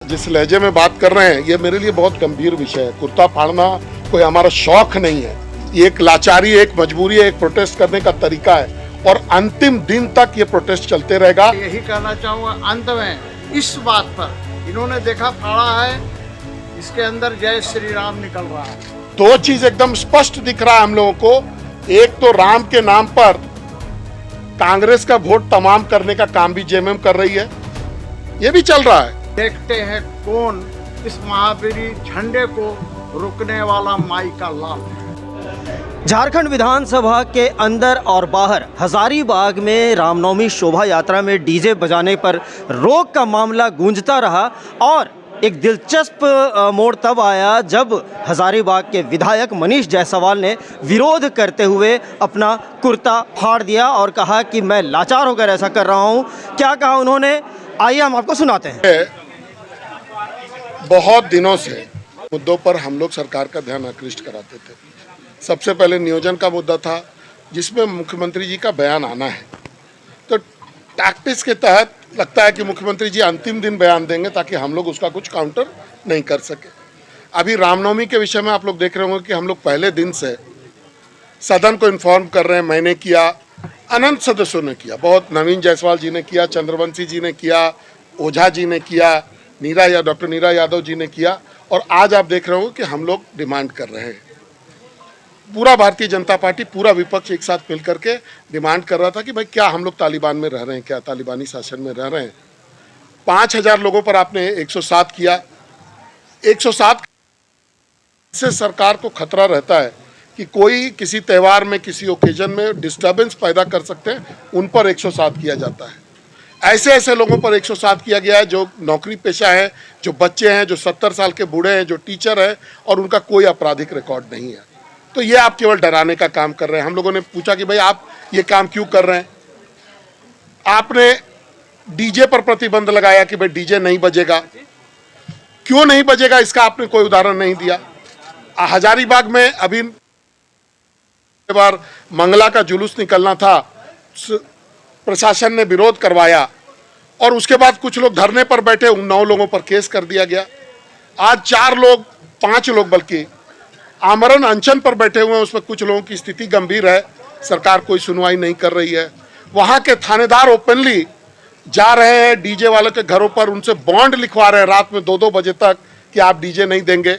जिस लहजे में बात कर रहे हैं ये मेरे लिए बहुत गंभीर विषय है। कुर्ता फाड़ना कोई हमारा शौक नहीं है, ये एक लाचारी, एक मजबूरी है, एक प्रोटेस्ट करने का तरीका है और अंतिम दिन तक ये प्रोटेस्ट चलते रहेगा। यही कहना चाहूँगा अंत में इस बात पर, इन्होंने देखा फाड़ा है, इसके अंदर जय श्री राम निकल रहा है। दो चीज एकदम स्पष्ट दिख रहा है हम लोगों को, एक तो राम के नाम पर कांग्रेस का वोट तमाम करने का काम भी जेएमएम कर रही है, ये भी चल रहा है। देखते हैं कौन इस महावीरी झंडे को रुकने वाला माई का लाल है। झारखंड विधानसभा के अंदर और बाहर हजारीबाग में रामनवमी शोभा यात्रा में डीजे बजाने पर रोक का मामला गूंजता रहा और एक दिलचस्प मोड़ तब आया जब हजारीबाग के विधायक मनीष जायसवाल ने विरोध करते हुए अपना कुर्ता फाड़ दिया और कहा कि मैं लाचार होकर ऐसा कर रहा हूं। क्या कहा उन्होंने, आइए हम आपको सुनाते हैं। बहुत दिनों से मुद्दों पर हम लोग सरकार का ध्यान आकृष्ट कराते थे। सबसे पहले नियोजन का मुद्दा था जिसमें मुख्यमंत्री जी का बयान आना है, तो टैक्टिक्स के तहत लगता है कि मुख्यमंत्री जी अंतिम दिन बयान देंगे ताकि हम लोग उसका कुछ काउंटर नहीं कर सके। अभी रामनवमी के विषय में आप लोग देख रहे होंगे कि हम लोग पहले दिन से सदन को इन्फॉर्म कर रहे हैं। मैंने किया, अनंत सदस्यों ने किया, बहुत नवीन जायसवाल जी ने किया, चंद्रवंशी जी ने किया, ओझा जी ने किया, डॉक्टर नीरा यादव जी ने किया और आज आप देख रहे हो कि हम लोग डिमांड कर रहे हैं। पूरा भारतीय जनता पार्टी, पूरा विपक्ष एक साथ मिल करके डिमांड कर रहा था कि भाई क्या हम लोग तालिबान में रह रहे हैं, क्या तालिबानी शासन में रह रहे हैं। 5000 लोगों पर आपने 107 किया। 107 से सरकार को खतरा रहता है कि कोई किसी त्यौहार में, किसी ओकेजन में डिस्टर्बेंस पैदा कर सकते हैं, उन पर 107 किया जाता है। ऐसे ऐसे लोगों पर 107 किया गया है जो नौकरी पेशा है, जो बच्चे हैं, जो 70 साल के बूढ़े हैं, जो टीचर हैं और उनका कोई आपराधिक रिकॉर्ड नहीं है। तो ये आप केवल डराने का काम कर रहे हैं। हम लोगों ने पूछा कि भाई आप ये काम क्यों कर रहे हैं। आपने डीजे पर प्रतिबंध लगाया कि भाई डीजे नहीं बजेगा, क्यों नहीं बजेगा इसका आपने कोई उदाहरण नहीं दिया। हजारीबाग में अभी बार मंगला का जुलूस निकलना था, प्रशासन ने विरोध करवाया और उसके बाद कुछ लोग धरने पर बैठे, उन 9 लोगों पर केस कर दिया गया। आज 5 लोग बल्कि आमरण अनशन पर बैठे हुए हैं, उसमें कुछ लोगों की स्थिति गंभीर है, सरकार कोई सुनवाई नहीं कर रही है। वहां के थानेदार ओपनली जा रहे हैं डीजे वालों के घरों पर, उनसे बॉन्ड लिखवा रहे हैं रात में 2-2 बजे तक कि आप डीजे नहीं देंगे।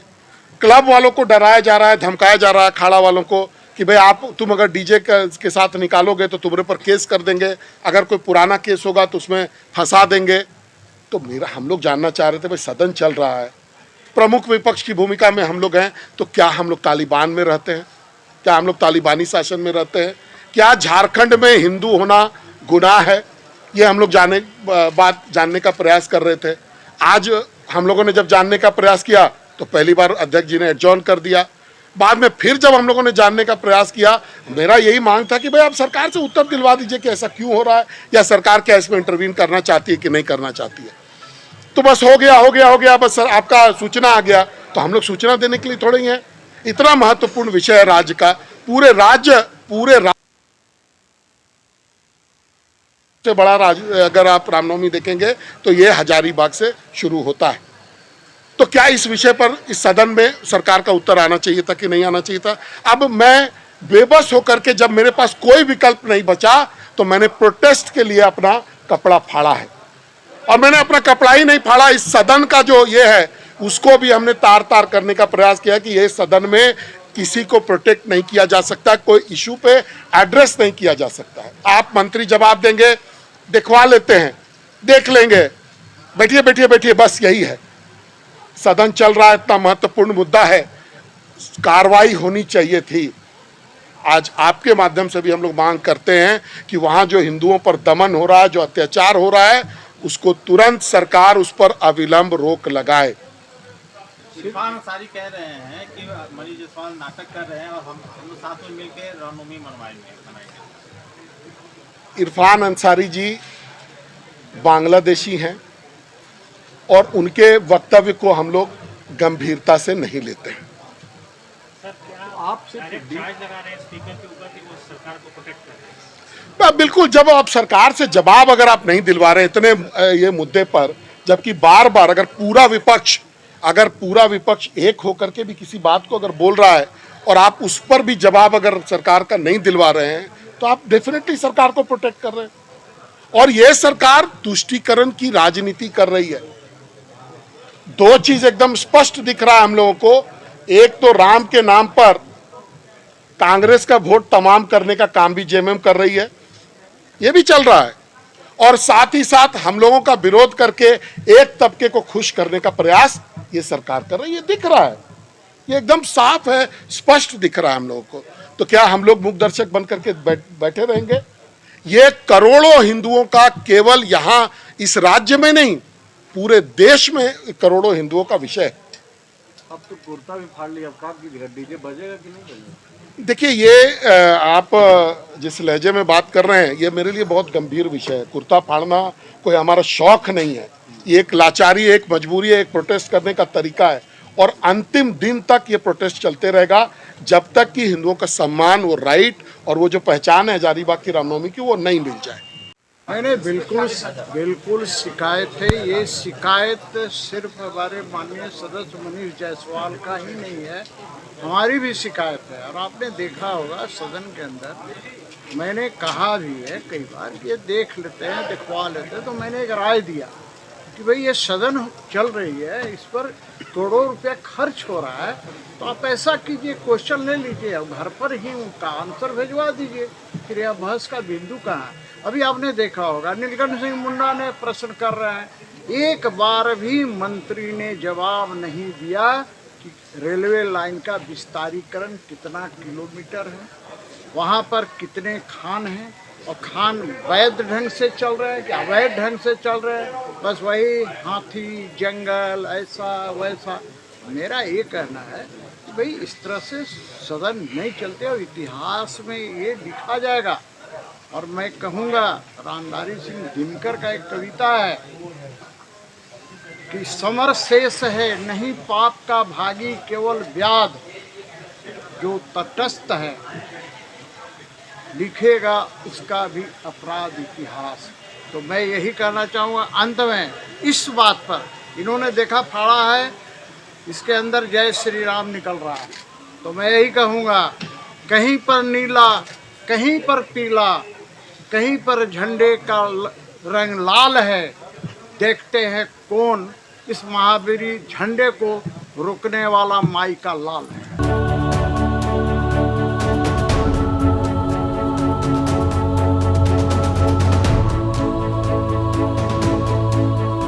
क्लब वालों को डराया जा रहा है, धमकाया जा रहा है, अखाड़ा वालों को कि भाई तुम अगर डीजे के साथ निकालोगे तो तुम्हारे पर केस कर देंगे, अगर कोई पुराना केस होगा तो उसमें फंसा देंगे। तो हम लोग जानना चाह रहे थे भाई सदन चल रहा है, प्रमुख विपक्ष की भूमिका में हम लोग हैं, तो क्या हम लोग तालिबान में रहते हैं, क्या हम लोग तालिबानी शासन में रहते हैं, क्या झारखंड में हिंदू होना गुनाह है, ये हम लोग जानने का प्रयास कर रहे थे। आज हम लोगों ने जब जानने का प्रयास किया तो पहली बार अध्यक्ष जी ने एडजॉर्न कर दिया। बाद में फिर जब हम लोगों ने जानने का प्रयास किया, मेरा यही मांग था कि भाई आप सरकार से उत्तर दिलवा दीजिए कि ऐसा क्यों हो रहा है, या सरकार क्या इसमें इंटरवीन करना चाहती है कि नहीं करना चाहती है। तो बस हो गया, बस सर आपका सूचना आ गया। तो हम लोग सूचना देने के लिए थोड़े ही हैं। इतना महत्वपूर्ण विषय है राज्य का, पूरे राज्य से बड़ा राज्य अगर आप रामनवमी देखेंगे तो ये हजारीबाग से शुरू होता है। तो क्या इस विषय पर इस सदन में सरकार का उत्तर आना चाहिए था कि नहीं आना चाहिए था। अब मैं बेबस होकर के, जब मेरे पास कोई विकल्प नहीं बचा तो मैंने प्रोटेस्ट के लिए अपना कपड़ा फाड़ा है। और मैंने अपना कपड़ा ही नहीं फाड़ा, इस सदन का जो ये है उसको भी हमने तार तार करने का प्रयास किया कि ये सदन में किसी को प्रोटेक्ट नहीं किया जा सकता, कोई इशू पे एड्रेस नहीं किया जा सकता है। आप मंत्री जवाब देंगे, दिखवा लेते हैं, देख लेंगे, बैठिए, बस यही है। सदन चल रहा है, इतना महत्वपूर्ण मुद्दा है, कार्रवाई होनी चाहिए थी। आज आपके माध्यम से भी हम लोग मांग करते हैं कि वहां जो हिंदुओं पर दमन हो रहा है, जो अत्याचार हो रहा है, उसको तुरंत सरकार उस पर अविलंब रोक लगाए। इरफान अंसारी कह रहे हैं कि मनीष जायसवाल नाटक कर रहे हैं और हम लोग साथ में मिलकर रामनवमी मनवाएंगे। इरफान अंसारी जी बांग्लादेशी हैं और उनके वक्तव्य को हम लोग गंभीरता से नहीं लेते हैं। बिल्कुल, जब आप सरकार से जवाब अगर आप नहीं दिलवा रहे इतने ये मुद्दे पर, जबकि बार बार अगर पूरा विपक्ष एक होकर के भी किसी बात को अगर बोल रहा है और आप उस पर भी जवाब अगर सरकार का नहीं दिलवा रहे हैं तो आप डेफिनेटली सरकार को प्रोटेक्ट कर रहे हैं। और यह सरकार तुष्टीकरण की राजनीति कर रही है। दो चीज एकदम स्पष्ट दिख रहा है हम लोगों को। एक तो राम के नाम पर कांग्रेस का वोट तमाम करने का काम भी जेएमएम कर रही है, यह भी चल रहा है। और साथ ही साथ हम लोगों का विरोध करके एक तबके को खुश करने का प्रयास ये सरकार कर रही है, दिख रहा है। ये एकदम साफ है, स्पष्ट दिख रहा है हम लोगों को। तो क्या हम लोग मूक दर्शक बन करके बैठे रहेंगे? ये करोड़ों हिंदुओं का, केवल यहां इस राज्य में नहीं पूरे देश में करोड़ों हिंदुओं का विषय है। अब तो कुर्ता भी फाड़ लिया, अब कहाँ की डीजे बजेगा कि नहीं बजेगा? देखिए, ये आप जिस लहजे में बात कर रहे हैं, ये मेरे लिए बहुत गंभीर विषय है। कुर्ता फाड़ना कोई हमारा शौक नहीं है, ये एक लाचारी, एक मजबूरी है, एक प्रोटेस्ट करने का तरीका है। और अंतिम दिन तक ये प्रोटेस्ट चलते रहेगा जब तक कि हिंदुओं का सम्मान, वो राइट और वो जो पहचान है हजारीबाग की रामनवमी की, वो नहीं मिल जाए। मैंने बिल्कुल शिकायत है। ये शिकायत सिर्फ हमारे माननीय सदस्य मनीष जायसवाल का ही नहीं है, हमारी भी शिकायत है। और आपने देखा होगा सदन के अंदर मैंने कहा भी है कई बार, ये देख लेते हैं, दिखवा लेते हैं। तो मैंने एक राय दिया कि भाई ये सदन चल रही है, इस पर करोड़ों रुपया खर्च हो रहा है, तो आप ऐसा कीजिए, क्वेश्चन ले लीजिए, अब घर पर ही उनका आंसर भिजवा दीजिए, फिर यह बहस का बिंदु कहाँ है? अभी आपने देखा होगा नीलकंठ सिंह मुंडा ने प्रश्न कर रहे हैं, एक बार भी मंत्री ने जवाब नहीं दिया कि रेलवे लाइन का विस्तारीकरण कितना किलोमीटर है, वहाँ पर कितने खान हैं, और खान वैध ढंग से चल रहे हैं कि अवैध ढंग से चल रहे हैं। बस वही हाथी, जंगल, ऐसा वैसा। मेरा ये कहना है कि भाई इस तरह से सदन नहीं चलते, और इतिहास में ये लिखा जाएगा। और मैं कहूँगा, रामधारी सिंह दिनकर का एक कविता है कि समर शेष है नहीं पाप का भागी, केवल व्याध जो तटस्थ है, लिखेगा उसका भी अपराध इतिहास। तो मैं यही कहना चाहूँगा अंत में, इस बात पर इन्होंने देखा फाड़ा है, इसके अंदर जय श्री राम निकल रहा है। तो मैं यही कहूँगा, कहीं पर नीला, कहीं पर पीला, कहीं पर झंडे का रंग लाल है, देखते हैं कौन इस महावीरी झंडे को रोकने वाला माई का लाल है।